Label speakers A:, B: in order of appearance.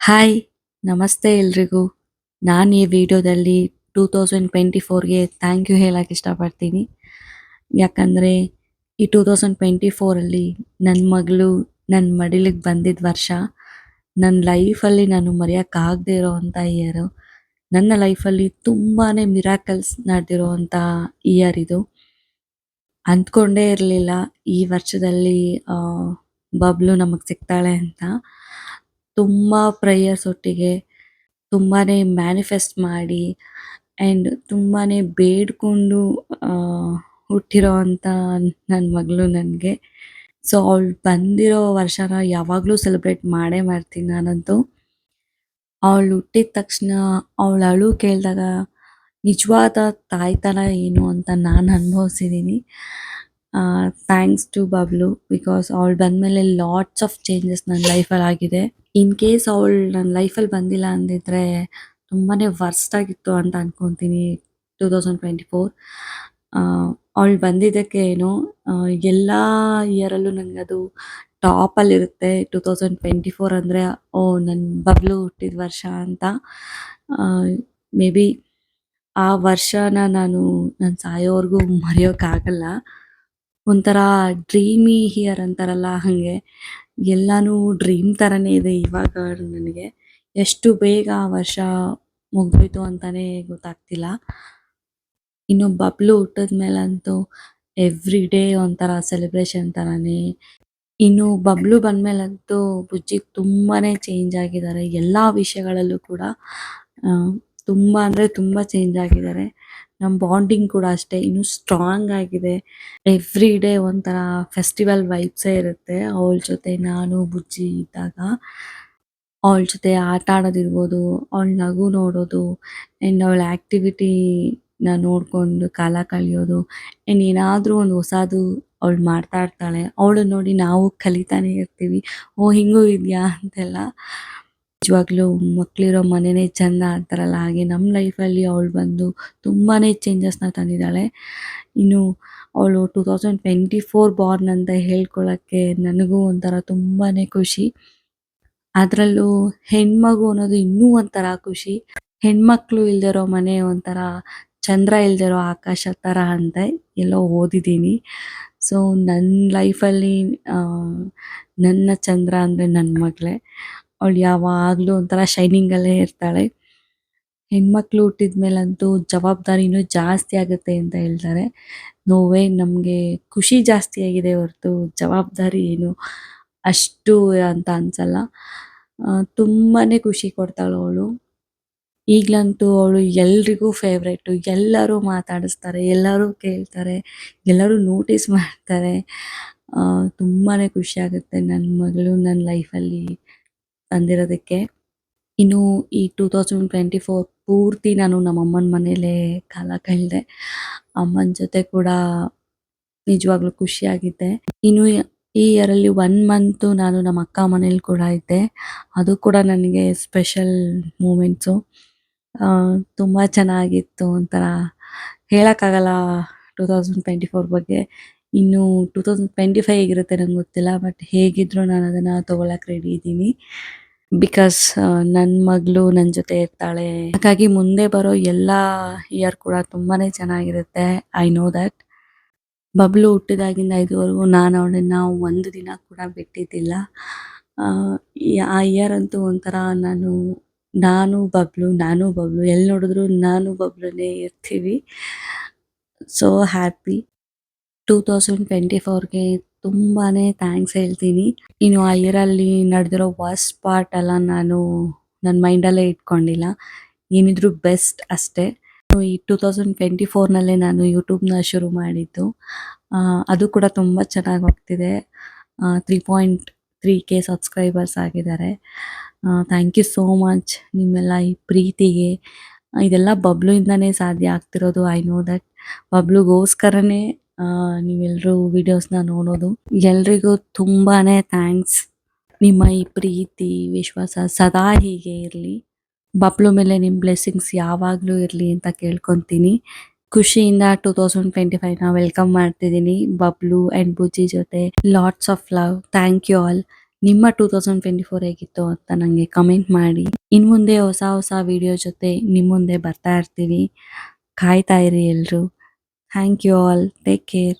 A: Hi! ನಮಸ್ತೆ ಎಲ್ರಿಗೂ. ನಾನು ಈ ವಿಡಿಯೋದಲ್ಲಿ 2024ಗೆ ಥ್ಯಾಂಕ್ ಯು ಹೇಳಕ್ಕೆ ಇಷ್ಟಪಡ್ತೀನಿ. ಯಾಕಂದರೆ ಈ 2024ಅಲ್ಲಿ ನನ್ನ ಮಗಳು ನನ್ನ ಮಡಿಲಿಗೆ ಬಂದಿದ್ದ ವರ್ಷ. ನನ್ನ ಲೈಫಲ್ಲಿ ನಾನು ಮರೆಯೋಕ್ಕಾಗದೇ ಇರೋವಂಥ ಇಯರು. ನನ್ನ ಲೈಫಲ್ಲಿ ತುಂಬಾ ಮಿರಾಕಲ್ಸ್ ನಡೆದಿರೋವಂಥ ಇಯರ್ ಇದು. ಅಂದ್ಕೊಂಡೇ ಇರಲಿಲ್ಲ ಈ ವರ್ಷದಲ್ಲಿ ಬಬ್ಲು ನಮಗೆ ಸಿಗ್ತಾಳೆ ಅಂತ. ತುಂಬ ಪ್ರೇಯರ್ಸ್ ಒಟ್ಟಿಗೆ ತುಂಬಾನೇ ಮ್ಯಾನಿಫೆಸ್ಟ್ ಮಾಡಿ ಆ್ಯಂಡ್ ತುಂಬಾನೇ ಬೇಡ್ಕೊಂಡು ಹುಟ್ಟಿರೋವಂಥ ನನ್ನ ಮಗಳು ನನಗೆ. ಸೊ ಅವಳು ಬಂದಿರೋ ವರ್ಷನ ಯಾವಾಗಲೂ ಸೆಲೆಬ್ರೇಟ್ ಮಾಡೇ ಮಾಡ್ತೀನಿ ನಾನಂತೂ. ಅವಳು ಹುಟ್ಟಿದ ತಕ್ಷಣ ಅವಳ ಅಳು ಕೇಳಿದಾಗ ನಿಜವಾದ ತಾಯ್ತನ ಏನು ಅಂತ ನಾನು ಅನುಭವಿಸಿದ್ದೀನಿ. ಥ್ಯಾಂಕ್ಸ್ ಟು ಬಬ್ಲು, ಬಿಕಾಸ್ ಅವಳು ಬಂದಮೇಲೆ ಲಾಟ್ಸ್ ಆಫ್ ಚೇಂಜಸ್ ನನ್ನ ಲೈಫಲ್ಲಿ ಆಗಿದೆ. ಇನ್ ಕೇಸ್ ಅವಳು ನನ್ನ ಲೈಫಲ್ಲಿ ಬಂದಿಲ್ಲ ಅಂದಿದ್ರೆ ತುಂಬಾನೇ ವರ್ಸ್ಟ್ ಆಗಿತ್ತು ಅಂತ ಅನ್ಕೊಂತೀನಿ 2024. ಅವಳು ಬಂದಿದ್ದಕ್ಕೆ ಏನೋ ಎಲ್ಲ ಇಯರಲ್ಲೂ ನನಗದು ಟಾಪಲ್ಲಿರುತ್ತೆ. 2024 ಅಂದರೆ ಓ ನನ್ನ ಬಬ್ಲು ಹುಟ್ಟಿದ ವರ್ಷ ಅಂತ. ಮೇ ಬಿ ಆ ವರ್ಷನ ನಾನು ಸಾಯೋವರೆಗೂ ಮರೆಯೋಕ್ಕಾಗಲ್ಲ. ಒಂಥರ ಡ್ರೀಮಿ ಇಯರ್ ಅಂತಾರಲ್ಲ ಹಾಗೆ ಎಲ್ಲಾನು ಡ್ರೀಮ್ ಥರನೇ ಇದೆ ಇವಾಗ ನನಗೆ. ಎಷ್ಟು ಬೇಗ ಆ ವರ್ಷ ಮುಗ್ದೋಯ್ತು ಅಂತಾನೆ ಗೊತ್ತಾಗ್ತಿಲ್ಲ. ಇನ್ನು ಬಬ್ಲು ಹುಟ್ಟಿದ್ಮೇಲಂತೂ ಎವ್ರಿ ಡೇ ಒಂಥರ ಸೆಲೆಬ್ರೇಷನ್ ಥರನೇ. ಇನ್ನು ಬಬ್ಲು ಬಂದಮೇಲಂತೂ ಬುಜ್ಜಿಗೆ ತುಂಬಾನೇ ಚೇಂಜ್ ಆಗಿದ್ದಾರೆ. ಎಲ್ಲ ವಿಷಯಗಳಲ್ಲೂ ಕೂಡ ತುಂಬ ಅಂದರೆ ತುಂಬ ಚೇಂಜ್ ಆಗಿದ್ದಾರೆ. ನಮ್ಮ ಬಾಂಡಿಂಗ್ ಕೂಡ ಅಷ್ಟೇ ಇನ್ನೂ ಸ್ಟ್ರಾಂಗ್ ಆಗಿದೆ. ಎವ್ರಿ ಡೇ ಒಂಥರ ಫೆಸ್ಟಿವಲ್ ವೈಬ್ಸೇ ಇರುತ್ತೆ ಅವಳ ಜೊತೆ ನಾನು ಬುಜ್ಜಿ ಇದ್ದಾಗ. ಅವಳ ಜೊತೆ ಆಟ ಆಡೋದಿರ್ಬೋದು, ಅವಳ ನಗು ನೋಡೋದು ಆ್ಯಂಡ್ ಅವಳ ಆ್ಯಕ್ಟಿವಿಟಿನ ನೋಡಿಕೊಂಡು ಕಾಲ ಕಳೆಯೋದು ಆ್ಯಂಡ್ ಏನಾದರೂ ಒಂದು ಹೊಸದು ಅವಳು ಮಾಡ್ತಾ ಇರ್ತಾಳೆ. ಅವಳನ್ನ ನೋಡಿ ನಾವು ಕಲಿತಾನೆ ಇರ್ತೀವಿ. ಓ ಹಿಂಗೂ ಇದೆಯಾ ಅಂತೆಲ್ಲ. ನಿಜವಾಗ್ಲೂ ಮಕ್ಕಳಿರೋ ಮನೆಯೇ ಚೆಂದ ಅಂತಾರಲ್ಲ ಹಾಗೆ ನಮ್ಮ ಲೈಫಲ್ಲಿ ಅವಳು ಬಂದು ತುಂಬಾ ಚೇಂಜಸ್ನ ತಂದಿದ್ದಾಳೆ. ಇನ್ನು ಅವಳು 2024 ಬಾರ್ನ್ ಅಂತ ಹೇಳ್ಕೊಳ್ಳೋಕ್ಕೆ ನನಗೂ ಒಂಥರ ತುಂಬಾ ಖುಷಿ. ಅದರಲ್ಲೂ ಹೆಣ್ಮಗು ಅನ್ನೋದು ಇನ್ನೂ ಒಂಥರ ಖುಷಿ. ಹೆಣ್ಮಕ್ಳು ಇಲ್ದಿರೋ ಮನೆ ಒಂಥರ ಚಂದ್ರ ಇಲ್ದಿರೋ ಆಕಾಶ ಥರ ಅಂತ ಎಲ್ಲೋ ಓದಿದ್ದೀನಿ. ಸೊ ನನ್ನ ಲೈಫಲ್ಲಿ ನನ್ನ ಚಂದ್ರ ಅಂದರೆ ನನ್ನ ಮಗಳೇ. ಅವಳು ಯಾವಾಗಲೂ ಒಂಥರ ಶೈನಿಂಗಲ್ಲೇ ಇರ್ತಾಳೆ. ಹೆಣ್ಮಕ್ಳು ಹುಟ್ಟಿದ ಮೇಲಂತೂ ಜವಾಬ್ದಾರಿನೂ ಜಾಸ್ತಿ ಆಗುತ್ತೆ ಅಂತ ಹೇಳ್ತಾರೆ. ನೋವೇ ನಮಗೆ ಖುಷಿ ಜಾಸ್ತಿ ಆಗಿದೆ ಹೊರತು ಜವಾಬ್ದಾರಿ ಏನು ಅಷ್ಟು ಅಂತ ಅನ್ಸಲ್ಲ. ತುಂಬಾ ಖುಷಿ ಕೊಡ್ತಾಳೆ ಅವಳು. ಈಗಲಂತೂ ಅವಳು ಎಲ್ರಿಗೂ ಫೇವ್ರೇಟು. ಎಲ್ಲರೂ ಮಾತಾಡಿಸ್ತಾರೆ, ಎಲ್ಲರೂ ಕೇಳ್ತಾರೆ, ಎಲ್ಲರೂ ನೋಟಿಸ್ ಮಾಡ್ತಾರೆ. ತುಂಬಾ ಖುಷಿಯಾಗುತ್ತೆ ನನ್ನ ಮಗಳು ನನ್ನ ಲೈಫಲ್ಲಿ ತಂದಿರೋದಕ್ಕೆ. ಇನ್ನು ಈ 2024 ಪೂರ್ತಿ ನಾನು ನಮ್ಮಮ್ಮನ ಮನೇಲೇ ಕಾಲ ಕಳೆದೆ. ಅಮ್ಮನ ಜೊತೆ ಕೂಡ ನಿಜವಾಗ್ಲೂ ಖುಷಿಯಾಗಿದ್ದೆ. ಇನ್ನು ಈ ಇಯರಲ್ಲಿ 1 ಮಂತು ನಾನು ನಮ್ಮ ಅಕ್ಕ ಮನೇಲಿ ಕೂಡ ಇದ್ದೆ. ಅದು ಕೂಡ ನನಗೆ ಸ್ಪೆಷಲ್ ಮೂಮೆಂಟ್ಸು. ತುಂಬ ಚೆನ್ನಾಗಿತ್ತು. ಒಂಥರ ಹೇಳೋಕ್ಕಾಗಲ್ಲ 2024 ಬಗ್ಗೆ. ಇನ್ನು 2025 ಹೇಗಿರುತ್ತೆ ನಂಗೆ ಗೊತ್ತಿಲ್ಲ. ಬಟ್ ಹೇಗಿದ್ರೂ ನಾನು ಅದನ್ನು ತೊಗೊಳಕ್ಕೆ ರೆಡಿ ಇದ್ದೀನಿ. ಬಿಕಾಸ್ ನನ್ನ ಮಗಳು ನನ್ನ ಜೊತೆ ಇರ್ತಾಳೆ. ಹಾಗಾಗಿ ಮುಂದೆ ಬರೋ ಎಲ್ಲ ಇಯರ್ ಕೂಡ ತುಂಬಾ ಚೆನ್ನಾಗಿರುತ್ತೆ. I know that. ಬಬ್ಲು ಹುಟ್ಟಿದಾಗಿಂದ ಇದುವರೆಗೂ ನಾನು ಅವಳನ್ನ ಒಂದು ದಿನ ಕೂಡ ಬಿಟ್ಟಿದ್ದಿಲ್ಲ. ಆ ಇಯರ್ ಅಂತೂ ಒಂಥರ ನಾನು ಬಬ್ಲು ಎಲ್ಲಿ ನೋಡಿದ್ರು ನಾನು ಬಬ್ಲುನೇ ಇರ್ತೀವಿ. So happy. 2024ಗೆ ತುಂಬಾ ಥ್ಯಾಂಕ್ಸ್ ಹೇಳ್ತೀನಿ. ಇನ್ನು ಆ ಇಯರಲ್ಲಿ ನಡೆದಿರೋ ವರ್ಸ್ಟ್ ಪಾರ್ಟ್ ಎಲ್ಲ ನಾನು ನನ್ನ ಮೈಂಡಲ್ಲೇ ಇಟ್ಕೊಂಡಿಲ್ಲ. ಏನಿದ್ರು ಬೆಸ್ಟ್ ಅಷ್ಟೇ. ಈ 2024ನಲ್ಲೇ ನಾನು ಯೂಟ್ಯೂಬ್ನ ಶುರು ಮಾಡಿದ್ದು. ಅದು ಕೂಡ ತುಂಬ ಚೆನ್ನಾಗಿ ಹೋಗ್ತಿದೆ. 3.3K ಸಬ್ಸ್ಕ್ರೈಬರ್ಸ್ ಆಗಿದ್ದಾರೆ. ಥ್ಯಾಂಕ್ ಯು ಸೋ ಮಚ್ ನಿಮ್ಮೆಲ್ಲ ಈ ಪ್ರೀತಿಗೆ. ಇದೆಲ್ಲ ಬಬ್ಲುಯಿಂದನೇ ಸಾಧ್ಯ ಆಗ್ತಿರೋದು. I know that. ಬಬ್ಲುಗೋಸ್ಕರನೇ ನೀವೆಲ್ಲರೂ ವಿಡಿಯೋಸ್ನ ನೋಡೋದು. ಎಲ್ರಿಗೂ ತುಂಬಾ ಥ್ಯಾಂಕ್ಸ್. ನಿಮ್ಮ ಈ ಪ್ರೀತಿ ವಿಶ್ವಾಸ ಸದಾ ಹೀಗೆ ಇರಲಿ. ಬಬ್ಲು ಮೇಲೆ ನಿಮ್ಮ ಬ್ಲೆಸ್ಸಿಂಗ್ಸ್ ಯಾವಾಗಲೂ ಇರಲಿ ಅಂತ ಕೇಳ್ಕೊತೀನಿ. ಖುಷಿಯಿಂದ 2025ನ ವೆಲ್ಕಮ್ ಮಾಡ್ತಿದ್ದೀನಿ ಬಬ್ಲು ಆ್ಯಂಡ್ ಬುಜ್ಜಿ ಜೊತೆ. Lots of love. Thank you all. ನಿಮ್ಮ 2024 ಹೇಗಿತ್ತು ಅಂತ ನನಗೆ ಕಮೆಂಟ್ ಮಾಡಿ. ಇನ್ನು ಮುಂದೆ ಹೊಸ ಹೊಸ ವಿಡಿಯೋ ಜೊತೆ ನಿಮ್ಮ ಮುಂದೆ ಬರ್ತಾ ಇರ್ತೀವಿ. ಕಾಯ್ತಾ ಇರಿ ಎಲ್ರು. Thank you all. Take care.